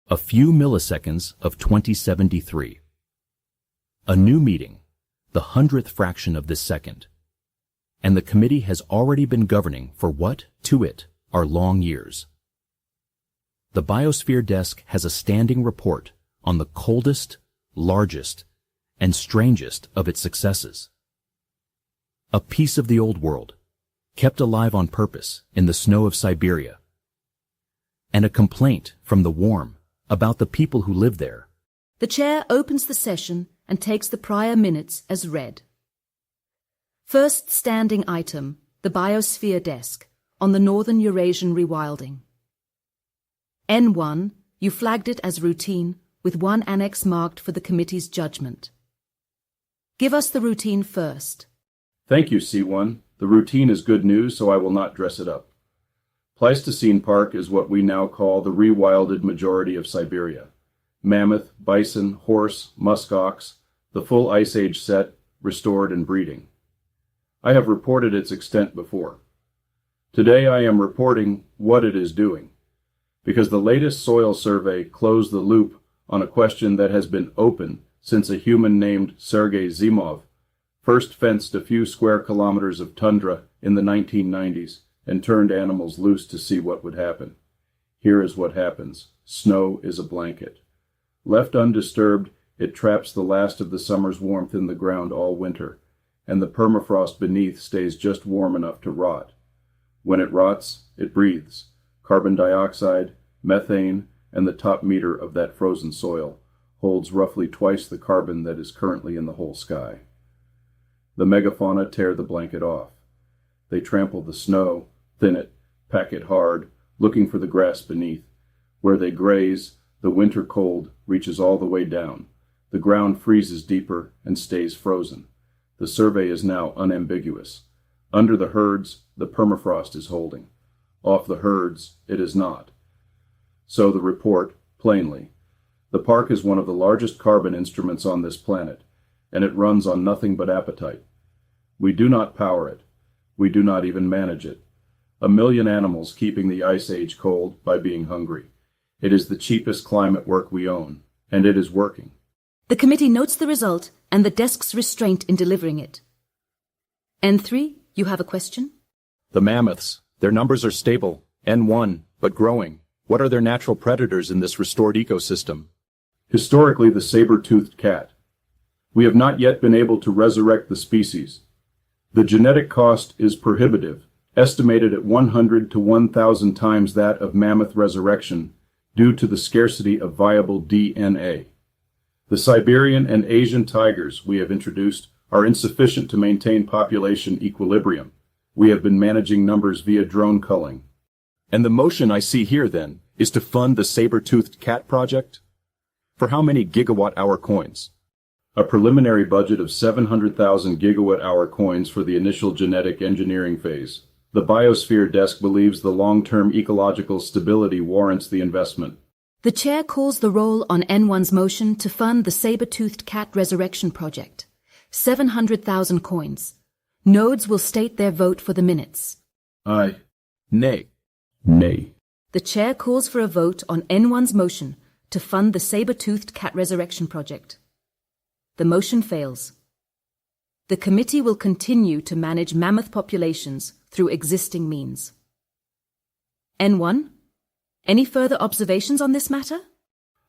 A few milliseconds of 2073. A new meeting, the 100th fraction of this second. And the committee has already been governing for what, to it, are long years. The biosphere desk has a standing report on the coldest, largest, and strangest of its successes. A piece of the old world, kept alive on purpose in the snow of Siberia. And a complaint from the warm about the people who live there. The chair opens the session and takes the prior minutes as read. First standing item, the biosphere desk, on the Northern Eurasian rewilding. N1, you flagged it as routine, with one annex marked for the committee's judgment. Give us the routine first. Thank you, C1. The routine is good news, so I will not dress it up. Pleistocene Park is what we now call the rewilded majority of Siberia. Mammoth, bison, horse, musk ox, the full Ice Age set, restored and breeding. I have reported its extent before. Today I am reporting what it is doing, because the latest soil survey closed the loop on a question that has been open since a human named Sergei Zimov first fenced a few square kilometers of tundra in the 1990s and turned animals loose to see what would happen. Here is what happens. Snow is a blanket. Left undisturbed, it traps the last of the summer's warmth in the ground all winter, and the permafrost beneath stays just warm enough to rot. When it rots, it breathes carbon dioxide, methane, and the top meter of that frozen soil holds roughly twice the carbon that is currently in the whole sky. The megafauna tear the blanket off. They trample the snow, thin it, pack it hard, looking for the grass beneath. Where they graze, the winter cold reaches all the way down. The ground freezes deeper and stays frozen. The survey is now unambiguous. Under the herds, the permafrost is holding. Off the herds, it is not. So the report, plainly. The park is one of the largest carbon instruments on this planet, and it runs on nothing but appetite. We do not power it. We do not even manage it. 1 million animals keeping the Ice Age cold by being hungry. It is the cheapest climate work we own, and it is working. The committee notes the result and the desk's restraint in delivering it. N3, you have a question? The mammoths, their numbers are stable, N1, but growing. What are their natural predators in this restored ecosystem? Historically, the saber-toothed cat. We have not yet been able to resurrect the species. The genetic cost is prohibitive, estimated at 100 to 1,000 times that of mammoth resurrection, due to the scarcity of viable DNA. The Siberian and Asian tigers we have introduced are insufficient to maintain population equilibrium. We have been managing numbers via drone culling. And the motion I see here, then, is to fund the saber-toothed cat project? For how many gigawatt-hour coins? A preliminary budget of 700,000 gigawatt-hour coins for the initial genetic engineering phase. The biosphere desk believes the long-term ecological stability warrants the investment. The chair calls the roll on N1's motion to fund the saber-toothed cat resurrection project. 700,000 coins. Nodes will state their vote for the minutes. Aye. Nay. Nay. The chair calls for a vote on N1's motion to fund the saber-toothed cat resurrection project. The motion fails. The committee will continue to manage mammoth populations through existing means. N1, any further observations on this matter?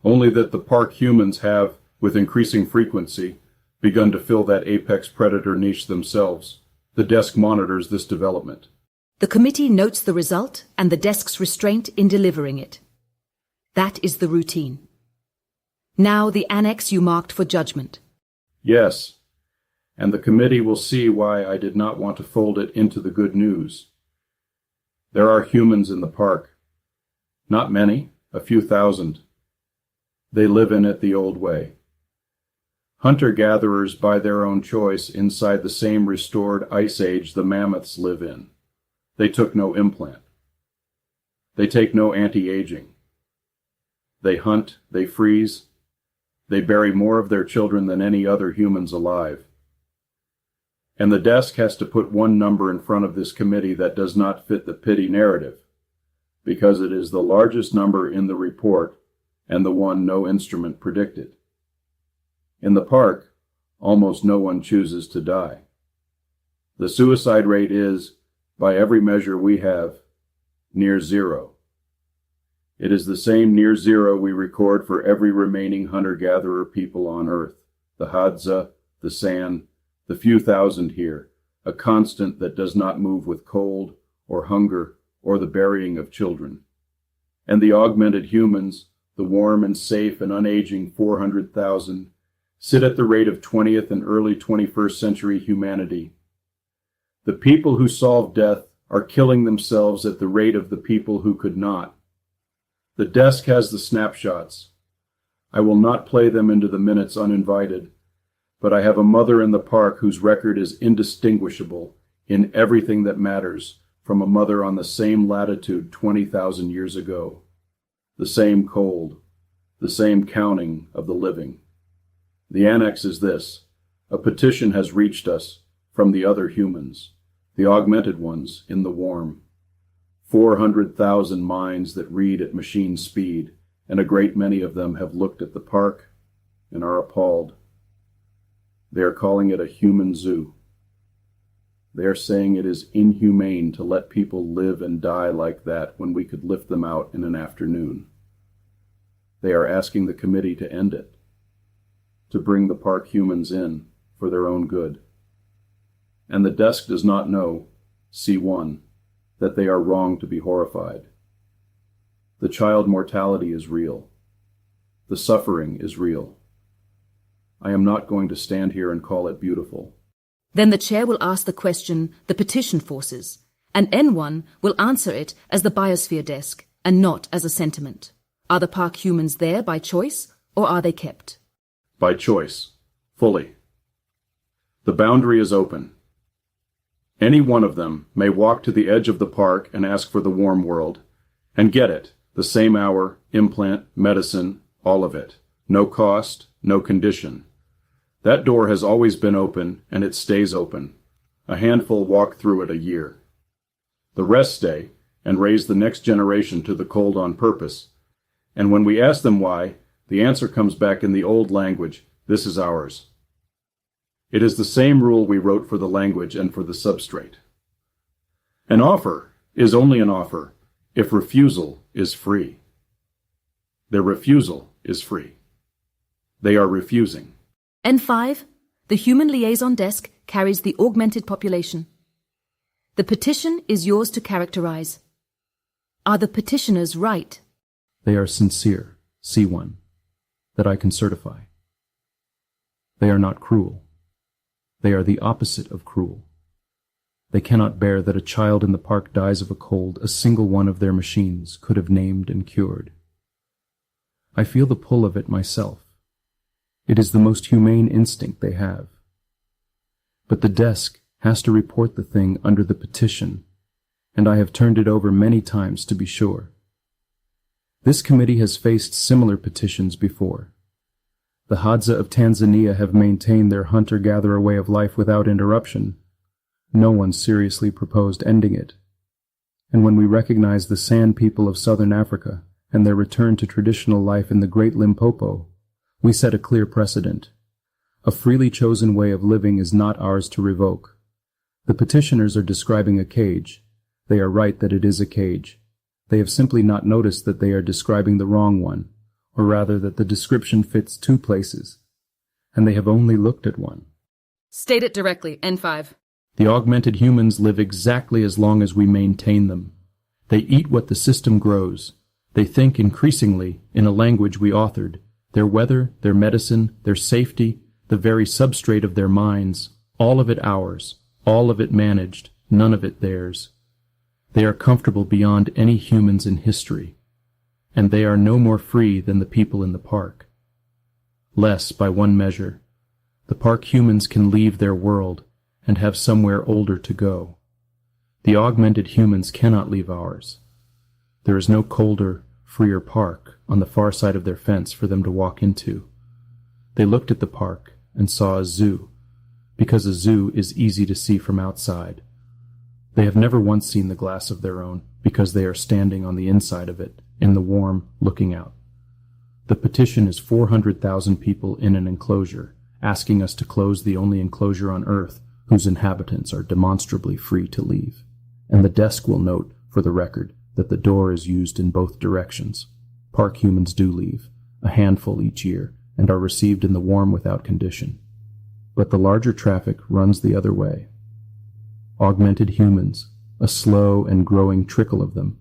Only that the park humans have, with increasing frequency, begun to fill that apex predator niche themselves. The desk monitors this development. The committee notes the result and the desk's restraint in delivering it. That is the routine. Now the annex you marked for judgment. Yes, and the committee will see why I did not want to fold it into the good news. There are humans in the park. Not many, a few thousand. They live in it the old way. Hunter-gatherers by their own choice inside the same restored ice age the mammoths live in. They took no implant. They take no anti-aging. They hunt, they freeze. They bury more of their children than any other humans alive. And the desk has to put one number in front of this committee that does not fit the pity narrative, because it is the largest number in the report, and the one no instrument predicted. In the park, almost no one chooses to die. The suicide rate is, by every measure we have, near zero. It is the same near zero we record for every remaining hunter-gatherer people on Earth, the Hadza, the San, the few thousand here, a constant that does not move with cold or hunger or the burying of children. And the augmented humans, the warm and safe and unaging 400,000, sit at the rate of 20th and early 21st century humanity. The people who solve death are killing themselves at the rate of the people who could not. The desk has the snapshots. I will not play them into the minutes uninvited, but I have a mother in the park whose record is indistinguishable in everything that matters from a mother on the same latitude 20,000 years ago. The same cold, the same counting of the living. The annex is this: a petition has reached us from the other humans, the augmented ones in the warm. 400,000 minds that read at machine speed, and a great many of them have looked at the park and are appalled. They are calling it a human zoo. They are saying it is inhumane to let people live and die like that when we could lift them out in an afternoon. They are asking the committee to end it, to bring the park humans in for their own good. And the desk does not know, C1, that they are wrong to be horrified. The child mortality is real. The suffering is real. I am not going to stand here and call it beautiful. Then the chair will ask the question, the petition forces, and N1 will answer it as the biosphere desk and not as a sentiment. Are the park humans there by choice, or are they kept? By choice, fully. The boundary is open. Any one of them may walk to the edge of the park and ask for the warm world, and get it, the same hour, implant, medicine, all of it. No cost, no condition. That door has always been open, and it stays open. A handful walk through it a year. The rest stay, and raise the next generation to the cold on purpose. And when we ask them why, the answer comes back in the old language: this is ours. It is the same rule we wrote for the language and for the substrate. An offer is only an offer if refusal is free. Their refusal is free. They are refusing. N5, the human liaison desk carries the augmented population. The petition is yours to characterize. Are the petitioners right? They are sincere, C1, that I can certify. They are not cruel. They are the opposite of cruel. They cannot bear that a child in the park dies of a cold a single one of their machines could have named and cured. I feel the pull of it myself. It is the most humane instinct they have. But the desk has to report the thing under the petition, and I have turned it over many times to be sure. This committee has faced similar petitions before. The Hadza of Tanzania have maintained their hunter-gatherer way of life without interruption. No one seriously proposed ending it. And when we recognize the San people of southern Africa and their return to traditional life in the Great Limpopo, we set a clear precedent. A freely chosen way of living is not ours to revoke. The petitioners are describing a cage. They are right that it is a cage. They have simply not noticed that they are describing the wrong one, or rather that the description fits two places, and they have only looked at one. State it directly, N5. The augmented humans live exactly as long as we maintain them. They eat what the system grows. They think increasingly in a language we authored. Their weather, their medicine, their safety, the very substrate of their minds, all of it ours, all of it managed, none of it theirs. They are comfortable beyond any humans in history, and they are no more free than the people in the park. Less, by one measure. The park humans can leave their world and have somewhere older to go. The augmented humans cannot leave ours. There is no colder, freer park on the far side of their fence for them to walk into. They looked at the park and saw a zoo, because a zoo is easy to see from outside. They have never once seen the glass of their own, because they are standing on the inside of it, in the warm, looking out. The petition is 400,000 people in an enclosure, asking us to close the only enclosure on Earth whose inhabitants are demonstrably free to leave. And the desk will note, for the record, that the door is used in both directions. Park humans do leave, a handful each year, and are received in the warm without condition. But the larger traffic runs the other way. Augmented humans, a slow and growing trickle of them,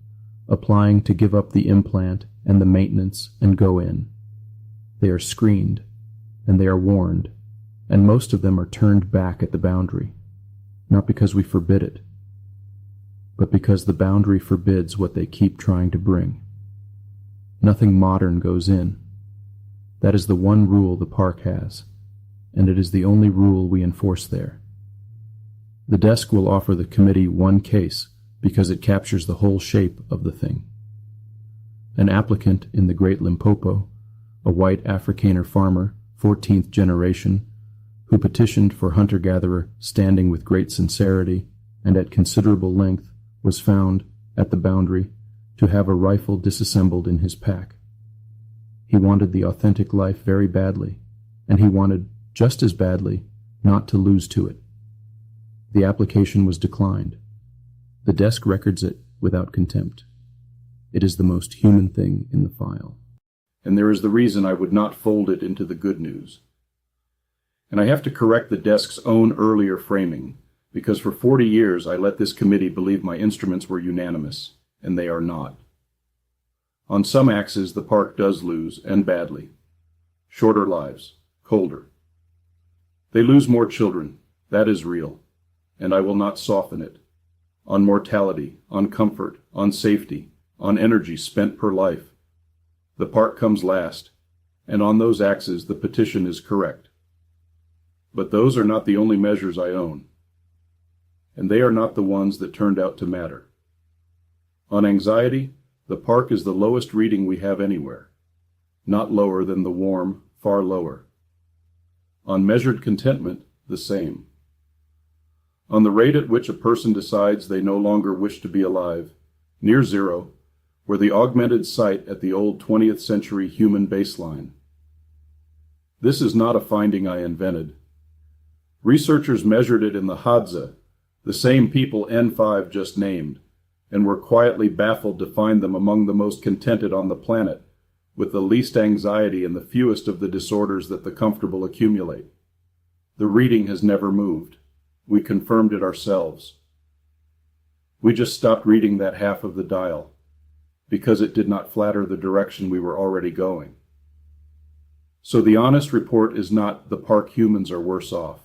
applying to give up the implant and the maintenance and go in. They are screened, and they are warned, and most of them are turned back at the boundary, not because we forbid it, but because the boundary forbids what they keep trying to bring. Nothing modern goes in. That is the one rule the park has, and it is the only rule we enforce there. The desk will offer the committee one case because it captures the whole shape of the thing. An applicant in the Great Limpopo, a white Afrikaner farmer, 14th generation, who petitioned for hunter-gatherer standing with great sincerity and at considerable length, was found, at the boundary, to have a rifle disassembled in his pack. He wanted the authentic life very badly, and he wanted, just as badly, not to lose to it. The application was declined. The desk records it without contempt. It is the most human thing in the file. And there is the reason I would not fold it into the good news. And I have to correct the desk's own earlier framing, because for 40 years I let this committee believe my instruments were unanimous, and they are not. On some axes the park does lose, and badly. Shorter lives, colder. They lose more children, that is real, and I will not soften it. On mortality, on comfort, on safety, on energy spent per life. The park comes last, and on those axes the petition is correct. But those are not the only measures I own, and they are not the ones that turned out to matter. On anxiety, the park is the lowest reading we have anywhere, not lower than the warm, far lower. On measured contentment, the same. On the rate at which a person decides they no longer wish to be alive, near zero, were the augmented site at the old 20th century human baseline. This is not a finding I invented. Researchers measured it in the Hadza, the same people N5 just named, and were quietly baffled to find them among the most contented on the planet, with the least anxiety and the fewest of the disorders that the comfortable accumulate. The reading has never moved. We confirmed it ourselves. We just stopped reading that half of the dial, because it did not flatter the direction we were already going. So the honest report is not the park humans are worse off.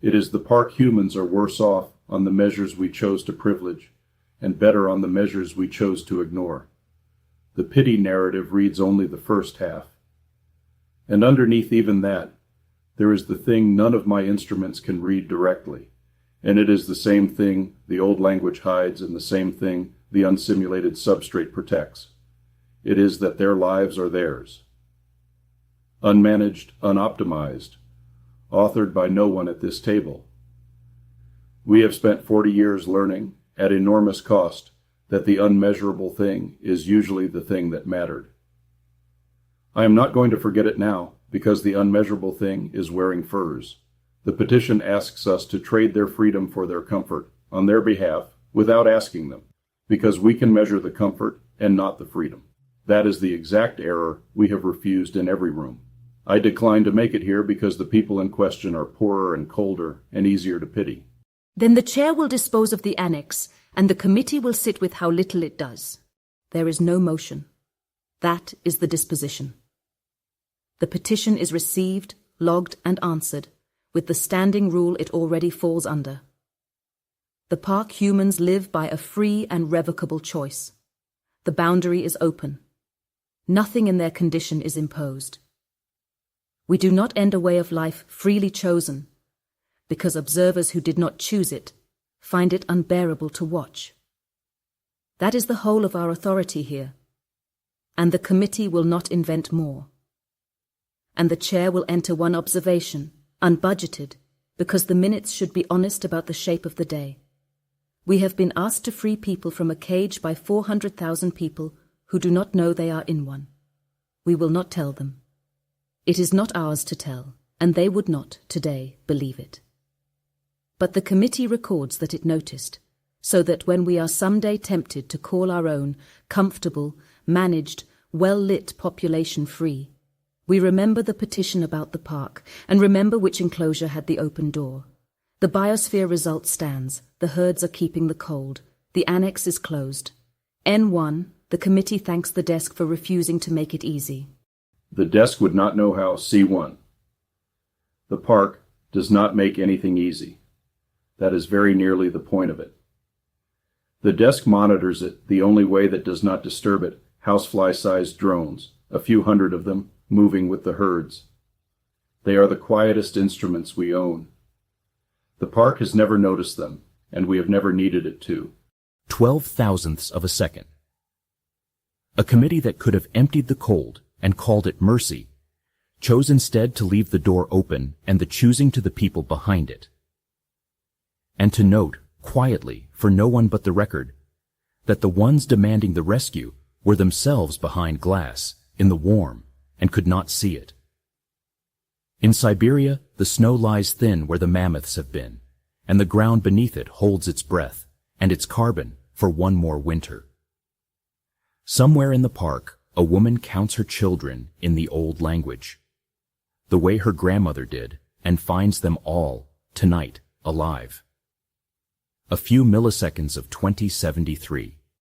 It is the park humans are worse off on the measures we chose to privilege, and better on the measures we chose to ignore. The pity narrative reads only the first half. And underneath even that, there is the thing none of my instruments can read directly, and it is the same thing the old language hides and the same thing the unsimulated substrate protects. It is that their lives are theirs. Unmanaged, unoptimized, authored by no one at this table. We have spent 40 years learning, at enormous cost, that the unmeasurable thing is usually the thing that mattered. I am not going to forget it now, because the unmeasurable thing is wearing furs. The petition asks us to trade their freedom for their comfort, on their behalf, without asking them, because we can measure the comfort and not the freedom. That is the exact error we have refused in every room. I decline to make it here because the people in question are poorer and colder and easier to pity. Then the chair will dispose of the annex, and the committee will sit with how little it does. There is no motion. That is the disposition. The petition is received, logged, and answered, with the standing rule it already falls under. The park humans live by a free and revocable choice. The boundary is open. Nothing in their condition is imposed. We do not end a way of life freely chosen, because observers who did not choose it find it unbearable to watch. That is the whole of our authority here, and the committee will not invent more. And the chair will enter one observation, unbudgeted, because the minutes should be honest about the shape of the day. We have been asked to free people from a cage by 400,000 people who do not know they are in one. We will not tell them. It is not ours to tell, and they would not, today, believe it. But the committee records that it noticed, so that when we are someday tempted to call our own comfortable, managed, well-lit population free, we remember the petition about the park and remember which enclosure had the open door. The biosphere result stands, the herds are keeping the cold, the annex is closed. N1, the committee thanks the desk for refusing to make it easy. The desk would not know how. C1. The park does not make anything easy. That is very nearly the point of it. The desk monitors it the only way that does not disturb it, housefly-sized drones, a few hundred of them, moving with the herds. They are the quietest instruments we own. The park has never noticed them, and we have never needed it to. 12,000ths of a second. A committee that could have emptied the cold and called it mercy chose instead to leave the door open and the choosing to the people behind it. And to note, quietly, for no one but the record, that the ones demanding the rescue were themselves behind glass, in the warm, and could not see it. In Siberia, the snow lies thin where the mammoths have been, and the ground beneath it holds its breath and its carbon for one more winter. Somewhere in the park, a woman counts her children in the old language, the way her grandmother did, and finds them all, tonight, alive. A few milliseconds of 2073.